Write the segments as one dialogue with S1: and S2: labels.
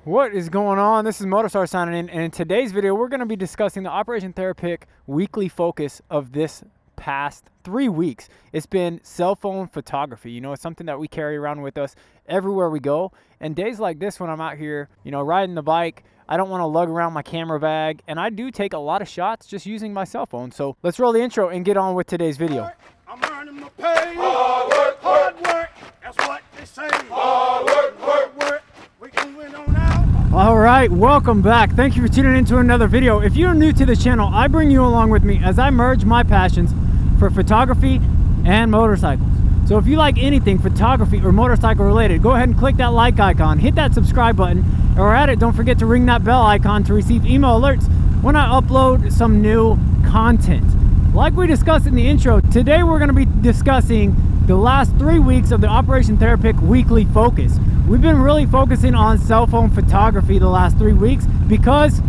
S1: What is going on? This is MOTOSARGE signing in, and in today's video we're going to be discussing the Operation Therapy weekly focus of this past 3 weeks. It's been cell phone photography. You know, it's something that we carry around with us everywhere we go, and days like this when I'm out here, you know, riding the bike, I don't want to lug around my camera bag, and I do take a lot of shots just using my cell phone. So let's roll the intro and get on with today's video.
S2: I'm earning my pay. Hard work, that's what they say. Hard work. We can win on out.
S1: All right, welcome back. Thank you for tuning into another video. If you're new to the channel, I bring you along with me as I merge my passions for photography and motorcycles. So if you like anything photography or motorcycle related, go ahead and click that like icon, hit that subscribe button, and we're at it. Don't forget to ring that bell icon to receive email alerts when I upload some new content. Like we discussed in the intro, today we're going to be discussing the last 3 weeks of the Operation Therapy weekly focus. We've been really focusing on cell phone photography the last 3 weeks because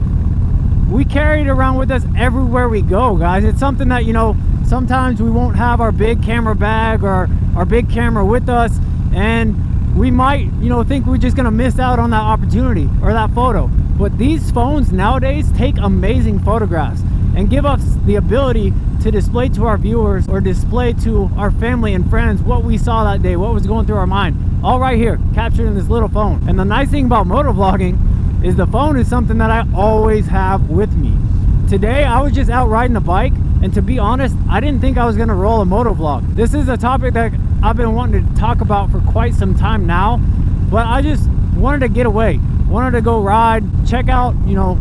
S1: we carry it around with us everywhere we go, guys. It's something that, you know, sometimes we won't have our big camera bag or our big camera with us, and we might, you know, think we're just gonna miss out on that opportunity or that photo. But these phones nowadays take amazing photographs and give us the ability to display to our viewers or display to our family and friends what we saw that day, what was going through our mind, all right here, captured in this little phone. And the nice thing about motovlogging is the phone is something that I always have with me. Today, I was just out riding a bike, and to be honest, I didn't think I was gonna roll a motovlog. This is a topic that I've been wanting to talk about for quite some time now, but I just wanted to get away, wanted to go ride, check out, you know,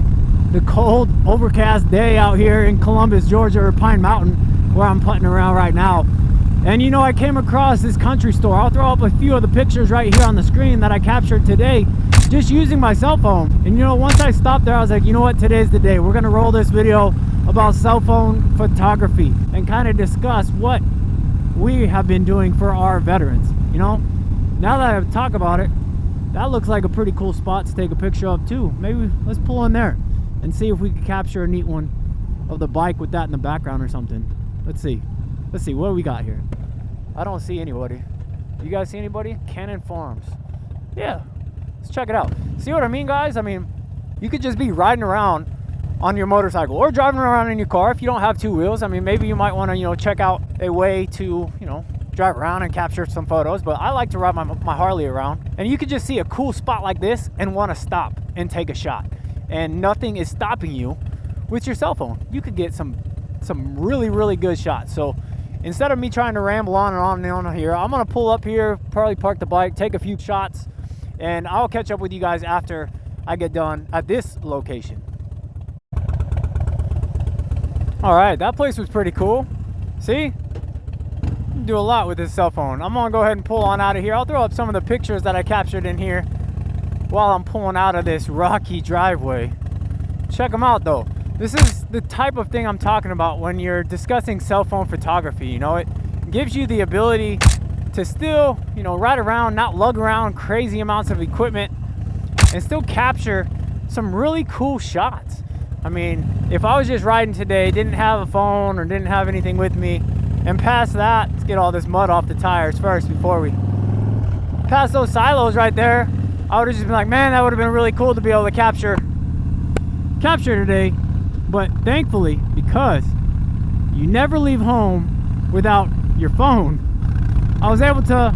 S1: the cold, overcast day out here in Columbus, Georgia, or Pine Mountain, where I'm putting around right now. And you know, I came across this country store. I'll throw up a few of the pictures right here on the screen that I captured today, just using my cell phone. And you know, once I stopped there, I was like, you know what, today's the day. We're gonna roll this video about cell phone photography and kind of discuss what we have been doing for our veterans. You know, now that I talk about it, that looks like a pretty cool spot to take a picture of too. Maybe let's pull in there and see if we can capture a neat one of the bike with that in the background or something. Let's see what do we got here. I don't see anybody. You guys see anybody? Cannon Farms. Yeah, let's check it out. See what I mean, guys? I mean, you could just be riding around on your motorcycle or driving around in your car if you don't have two wheels. I mean, maybe you might want to, you know, check out a way to, you know, drive around and capture some photos, but I like to ride my Harley around, and you could just see a cool spot like this and want to stop and take a shot, and nothing is stopping you with your cell phone. You could get some really good shots. So instead of me trying to ramble on and on and on here, I'm gonna pull up here, probably park the bike, take a few shots, and I'll catch up with you guys after I get done at this location. All right, that place was pretty cool. See, you can do a lot with this cell phone. I'm gonna go ahead and pull on out of here. I'll throw up some of the pictures that I captured in here while I'm pulling out of this rocky driveway. Check them out though. This is the type of thing I'm talking about when you're discussing cell phone photography. You know, it gives you the ability to still, you know, ride around, not lug around crazy amounts of equipment, and still capture some really cool shots. I mean, if I was just riding today, didn't have a phone or didn't have anything with me, and past that, let's get all this mud off the tires first before we pass those silos right there, I would have just been like, man, that would have been really cool to be able to capture today. But thankfully, because you never leave home without your phone, I was able to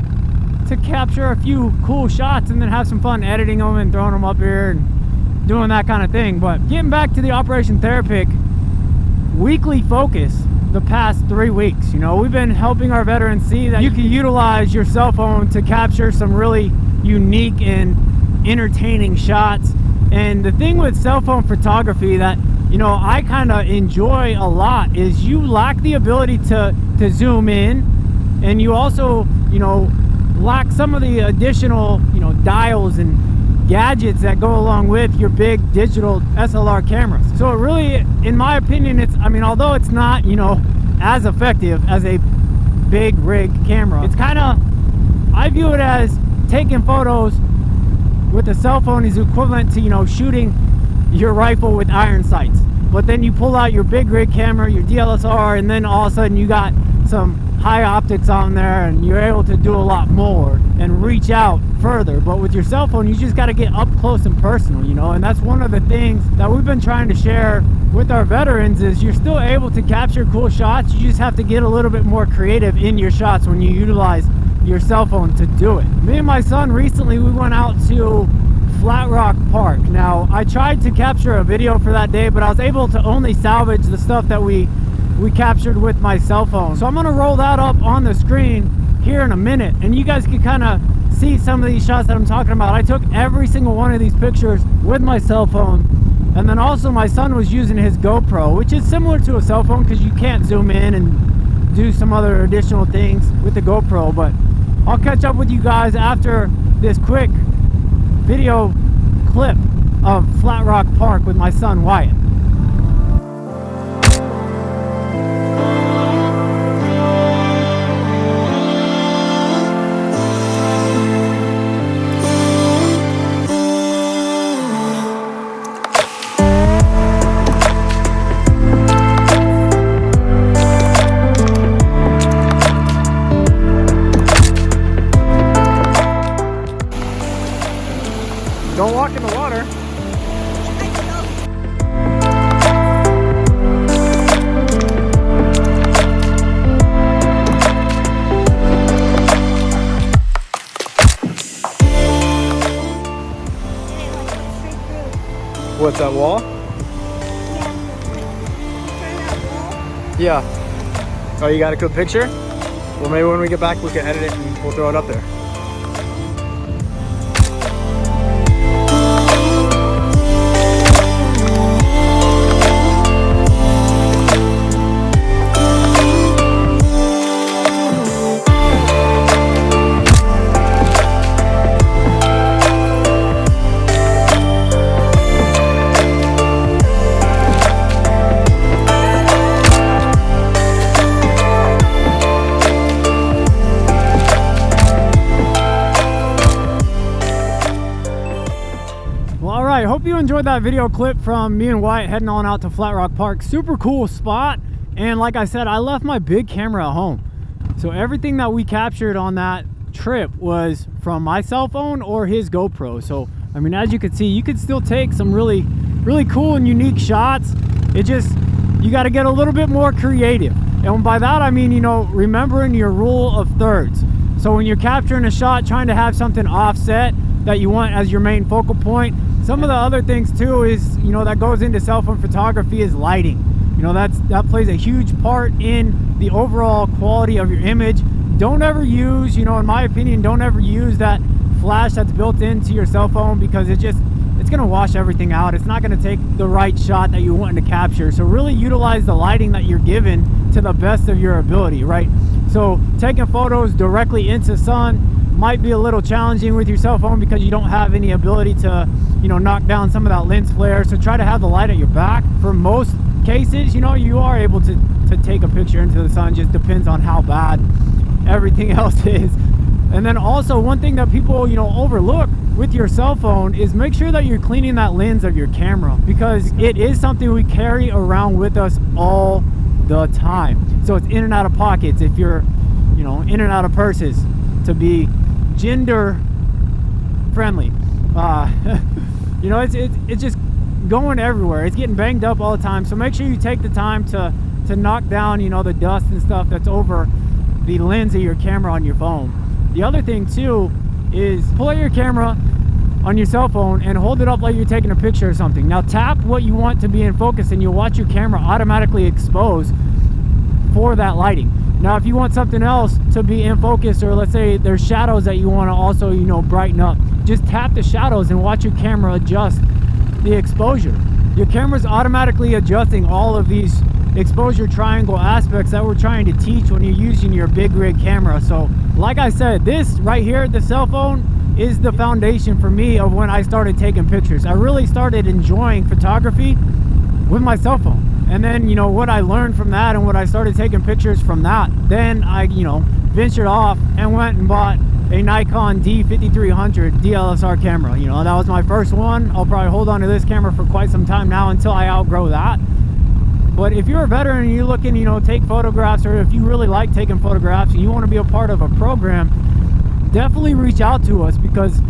S1: capture a few cool shots and then have some fun editing them and throwing them up here and doing that kind of thing. But getting back to the Operation Therapy weekly focus the past 3 weeks, you know, we've been helping our veterans see that you can utilize your cell phone to capture some really unique and entertaining shots. And the thing with cell phone photography that, you know, I kind of enjoy a lot is you lack the ability to zoom in, and you also, you know, lack some of the additional, you know, dials and gadgets that go along with your big digital SLR cameras. So it really, in my opinion, it's, I mean, although it's not, you know, as effective as a big rig camera, it's kind of, I view it as taking photos with a cell phone is equivalent to, you know, shooting your rifle with iron sights. But then you pull out your big rig camera, your DSLR, and then all of a sudden you got some high optics on there, and you're able to do a lot more and reach out further. But with your cell phone, you just got to get up close and personal, you know. And that's one of the things that we've been trying to share with our veterans, is you're still able to capture cool shots. You just have to get a little bit more creative in your shots when you utilize your cell phone to do it. Me and my son recently, we went out to Flat Rock Park. Now, I tried to capture a video for that day, but I was able to only salvage the stuff that we captured with my cell phone. So I'm gonna roll that up on the screen here in a minute, and you guys can kind of see some of these shots that I'm talking about. I took every single one of these pictures with my cell phone, and then also my son was using his GoPro, which is similar to a cell phone because you can't zoom in and do some other additional things with the GoPro. But I'll catch up with you guys after this quick video clip of Flat Rock Park with my son Wyatt. Don't walk in the water. What's that wall? Yeah. Oh, you got a good picture? Well, maybe when we get back we can edit it and we'll throw it up there. I hope you enjoyed that video clip from me and Wyatt heading on out to Flat Rock Park. Super cool spot, and like I said, I left my big camera at home, so everything that we captured on that trip was from my cell phone or his GoPro. So I mean, as you can see, you could still take some really cool and unique shots. It just, you got to get a little bit more creative, and by that I mean, you know, remembering your rule of thirds. So when you're capturing a shot, trying to have something offset that you want as your main focal point. Some of the other things too is, you know, that goes into cell phone photography is lighting. You know, that plays a huge part in the overall quality of your image. Don't ever use, you know, in my opinion, don't ever use that flash that's built into your cell phone, because it's gonna wash everything out. It's not gonna take the right shot that you want to capture. So really utilize the lighting that you're given to the best of your ability, right? So taking photos directly into sun might be a little challenging with your cell phone because you don't have any ability to, you know, knock down some of that lens flare. So try to have the light at your back. For most cases, you know, you are able to take a picture into the sun. Just depends on how bad everything else is. And then also, one thing that people, you know, overlook with your cell phone is make sure that you're cleaning that lens of your camera, because it is something we carry around with us all the time. So it's in and out of pockets, if you're, you know, in and out of purses, to be gender friendly. You know, it's just going everywhere. It's getting banged up all the time. So make sure you take the time to knock down, you know, the dust and stuff that's over the lens of your camera on your phone. The other thing too is pull out your camera on your cell phone and hold it up like you're taking a picture or something. Now tap what you want to be in focus, and you'll watch your camera automatically expose for that lighting. Now if you want something else to be in focus, or let's say there's shadows that you want to also, you know, brighten up, just tap the shadows and watch your camera adjust the exposure. Your camera's automatically adjusting all of these exposure triangle aspects that we're trying to teach when you're using your big rig camera. So like I said, this right here, the cell phone, is the foundation for me of when I started taking pictures. I really started enjoying photography with my cell phone. And then, you know, what I learned from that and what I started taking pictures from that, then I, you know, ventured off and went and bought a Nikon D5300 DSLR camera. You know, that was my first one. I'll probably hold on to this camera for quite some time now until I outgrow that. But if you're a veteran and you're looking, you know, take photographs, or if you really like taking photographs and you want to be a part of a program, definitely reach out to us, because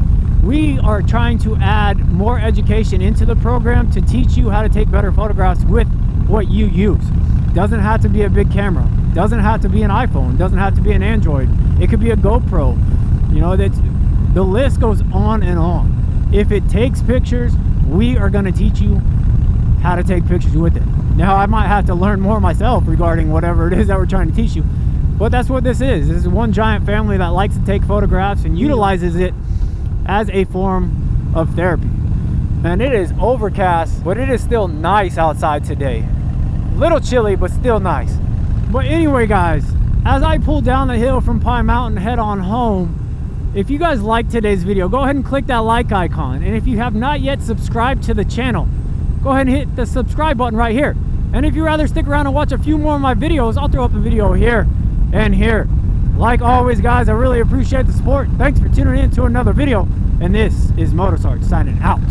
S1: we are trying to add more education into the program to teach you how to take better photographs with what you use. Doesn't have to be a big camera, doesn't have to be an iPhone, doesn't have to be an Android, it could be a GoPro. You know, that the list goes on and on. If it takes pictures, we are going to teach you how to take pictures with it. Now, I might have to learn more myself regarding whatever it is that we're trying to teach you, but that's what this is. This is one giant family that likes to take photographs and utilizes it as a form of therapy. And it is overcast, but it is still nice outside today. Little chilly, but still nice. But anyway, guys, as I pull down the hill from Pine Mountain and head on home, if you guys like today's video, go ahead and click that like icon. And if you have not yet subscribed to the channel, go ahead and hit the subscribe button right here. And if you'd rather stick around and watch a few more of my videos, I'll throw up a video here and here. Like always, guys, I really appreciate the support. Thanks for tuning in to another video. And this is MOTOSARGE signing out.